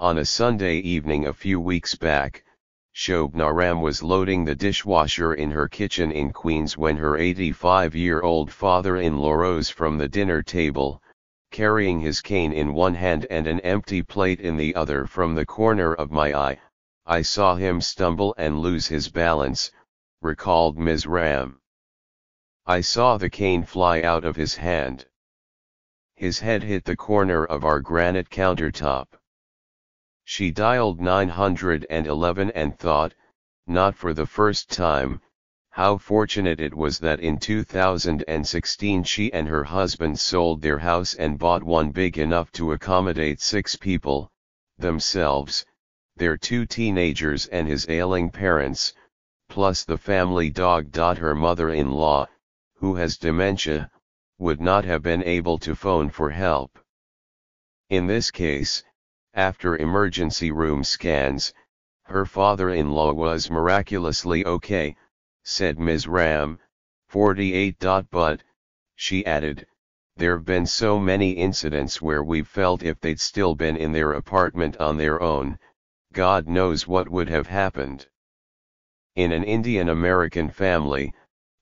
On a Sunday evening a few weeks back, Shobnaram was loading the dishwasher in her kitchen in Queens when her 85-year-old father-in-law rose from the dinner table, carrying his cane in one hand and an empty plate in the other. From the corner of my eye, I saw him stumble and lose his balance, recalled Ms. Ram. I saw the cane fly out of his hand. His head hit the corner of our granite countertop. She dialed 911 and thought, not for the first time, how fortunate it was that in 2016 she and her husband sold their house and bought one big enough to accommodate 6 people, themselves, their 2 teenagers and his ailing parents, plus the family dog. Her mother-in-law, who has dementia, would not have been able to phone for help. In this case, after emergency room scans, her father-in-law was miraculously okay, said Ms. Ram, 48. But, she added, there've been so many incidents where we've felt if they'd still been in their apartment on their own, God knows what would have happened. In an Indian American family,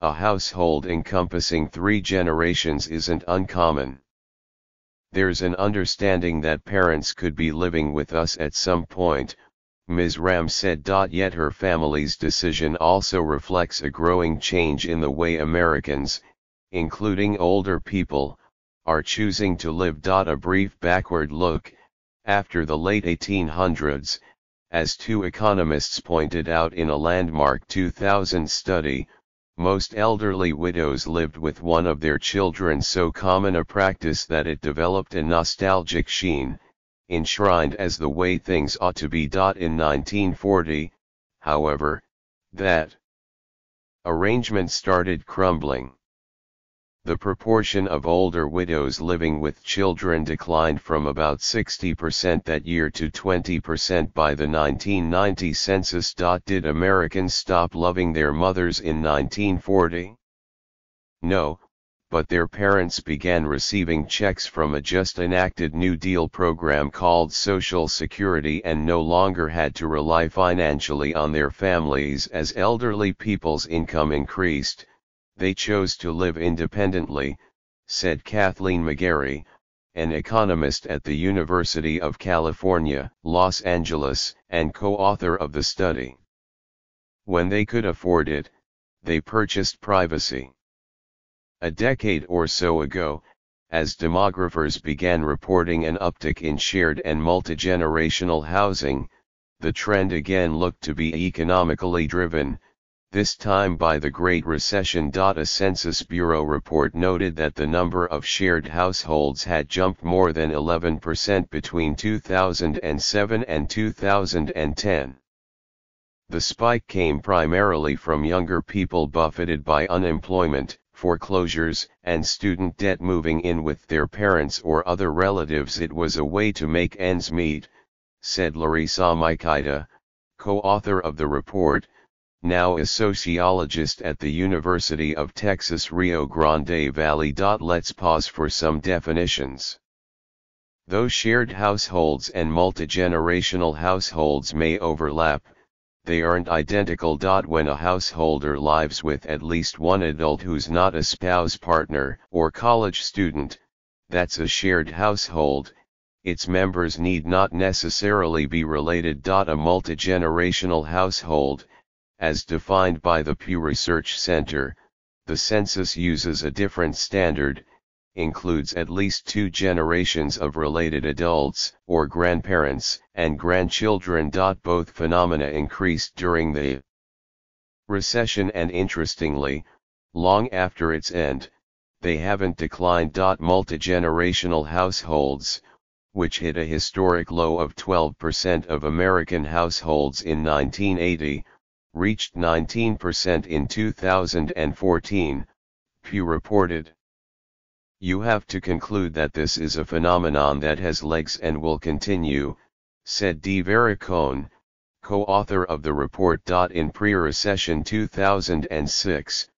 a household encompassing 3 generations isn't uncommon. There's an understanding that parents could be living with us at some point, Ms. Ram said. Yet her family's decision also reflects a growing change in the way Americans, including older people, are choosing to live. A brief backward look, after the late 1800s, as 2 economists pointed out in a landmark 2000 study, most elderly widows lived with one of their children, so common a practice that it developed a nostalgic sheen, enshrined as the way things ought to be. In 1940, however, that arrangement started crumbling. The proportion of older widows living with children declined from about 60% that year to 20% by the 1990 census. Did Americans stop loving their mothers in 1940? No, but their parents began receiving checks from a just enacted New Deal program called Social Security and no longer had to rely financially on their families. As elderly people's income increased, they chose to live independently, said Kathleen McGarry, an economist at the University of California, Los Angeles, and co-author of the study. When they could afford it, they purchased privacy. A decade or so ago, as demographers began reporting an uptick in shared and multigenerational housing, the trend again looked to be economically driven, this time by the Great Recession. A Census Bureau report noted that the number of shared households had jumped more than 11% between 2007 and 2010. The spike came primarily from younger people buffeted by unemployment, foreclosures, and student debt moving in with their parents or other relatives. It was a way to make ends meet, said Larissa Mikita, co-author of the report, now a sociologist at the University of Texas Rio Grande Valley. Let's pause for some definitions. Though shared households and multigenerational households may overlap, they aren't identical. When a householder lives with at least one adult who's not a spouse, partner, or college student, that's a shared household. Its members need not necessarily be related. A multigenerational household, as defined by the Pew Research Center, the census uses a different standard, includes at least 2 generations of related adults, or grandparents, and grandchildren. Both phenomena increased during the recession and interestingly, long after its end, they haven't declined. Multigenerational households, which hit a historic low of 12% of American households in 1980, reached 19% in 2014, Pew reported. You have to conclude that this is a phenomenon that has legs and will continue, said Dee Vericone, co-author of the report. In pre-recession 2006,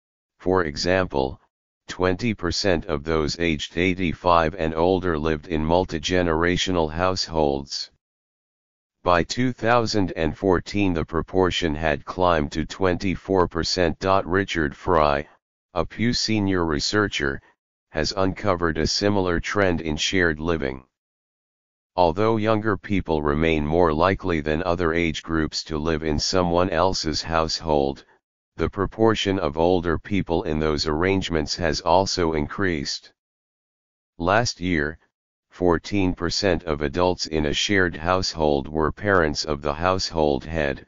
for example, 20% of those aged 85 and older lived in multigenerational households. By 2014 the proportion had climbed to 24%. Richard Fry, a Pew senior researcher, has uncovered a similar trend in shared living. Although younger people remain more likely than other age groups to live in someone else's household, the proportion of older people in those arrangements has also increased. Last year, 14% of adults in a shared household were parents of the household head,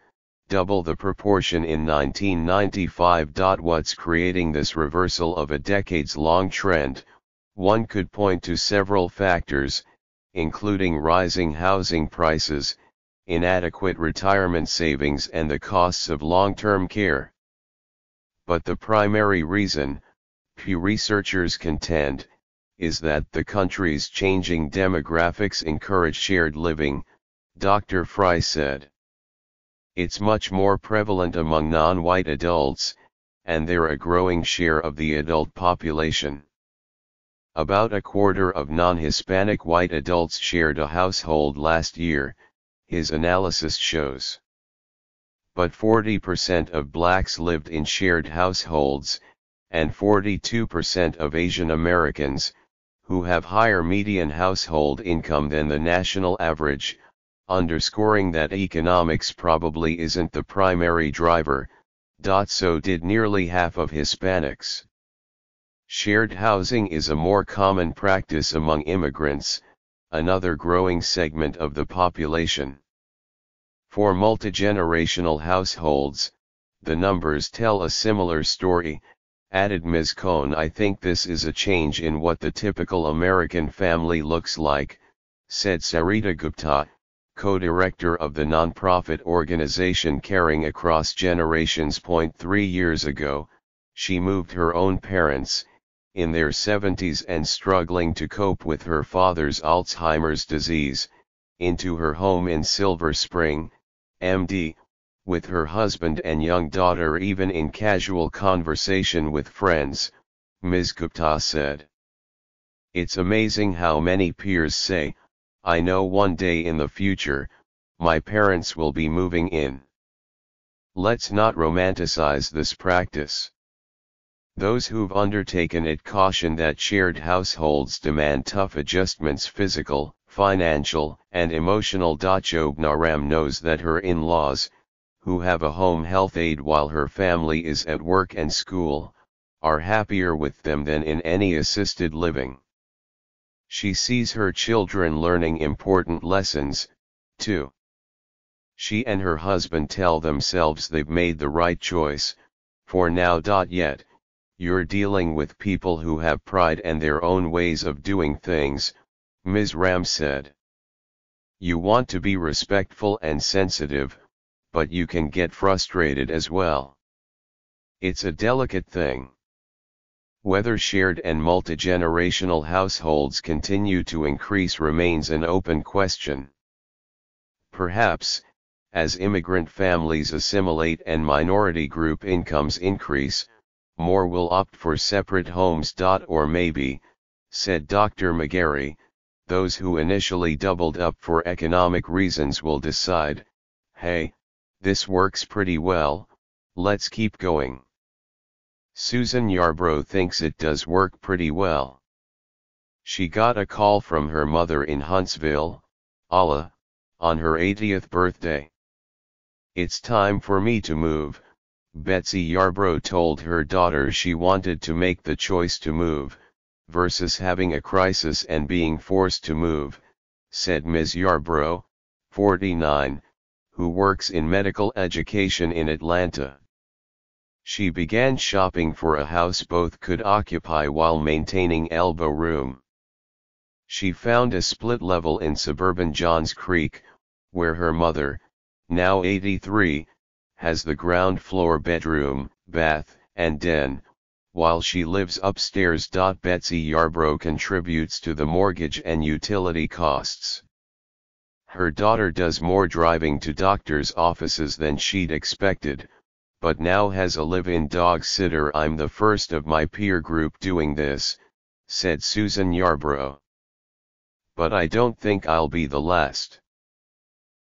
double the proportion in 1995. What's creating this reversal of a decades-long trend? One could point to several factors, including rising housing prices, inadequate retirement savings, and the costs of long-term care. But the primary reason, Pew researchers contend, is that the country's changing demographics encourage shared living, Dr. Fry said. It's much more prevalent among non-white adults, and they're a growing share of the adult population. About a quarter of non-Hispanic white adults shared a household last year, his analysis shows. But 40% of blacks lived in shared households, and 42% of Asian Americans, who have higher median household income than the national average, underscoring that economics probably isn't the primary driver. So did nearly half of Hispanics. Shared housing is a more common practice among immigrants, another growing segment of the population. For multigenerational households, the numbers tell a similar story, added Ms. Cohn. I think this is a change in what the typical American family looks like, said Sarita Gupta, co-director of the nonprofit organization Caring Across Generations. 3 years ago, she moved her own parents, in their 70s and struggling to cope with her father's Alzheimer's disease, into her home in Silver Spring, MD, with her husband and young daughter. Even in casual conversation with friends, Ms. Gupta said. It's amazing how many peers say, I know one day in the future, my parents will be moving in. Let's not romanticize this practice. Those who've undertaken it caution that shared households demand tough adjustments, physical, financial, and emotional. Job Naram knows that her in-laws, who have a home health aide while her family is at work and school, are happier with them than in any assisted living. She sees her children learning important lessons, too. She and her husband tell themselves they've made the right choice, for now. Yet, you're dealing with people who have pride and their own ways of doing things, Ms. Ram said. You want to be respectful and sensitive, but you can get frustrated as well. It's a delicate thing. Whether shared and multigenerational households continue to increase remains an open question. Perhaps, as immigrant families assimilate and minority group incomes increase, more will opt for separate homes. Or maybe, said Dr. McGarry, those who initially doubled up for economic reasons will decide, hey, this works pretty well, let's keep going. Susan Yarbrough thinks it does work pretty well. She got a call from her mother in Huntsville, Ala, on her 80th birthday. It's time for me to move, Betsy Yarbrough told her daughter. She wanted to make the choice to move, versus having a crisis and being forced to move, said Ms. Yarbrough, 49, who works in medical education in Atlanta. She began shopping for a house both could occupy while maintaining elbow room. She found a split level in suburban Johns Creek, where her mother, now 83, has the ground floor bedroom, bath, and den, while she lives upstairs. Betsy Yarbrough contributes to the mortgage and utility costs. Her daughter does more driving to doctors' offices than she'd expected, but now has a live-in dog sitter. I'm the first of my peer group doing this, said Susan Yarbrough. But I don't think I'll be the last.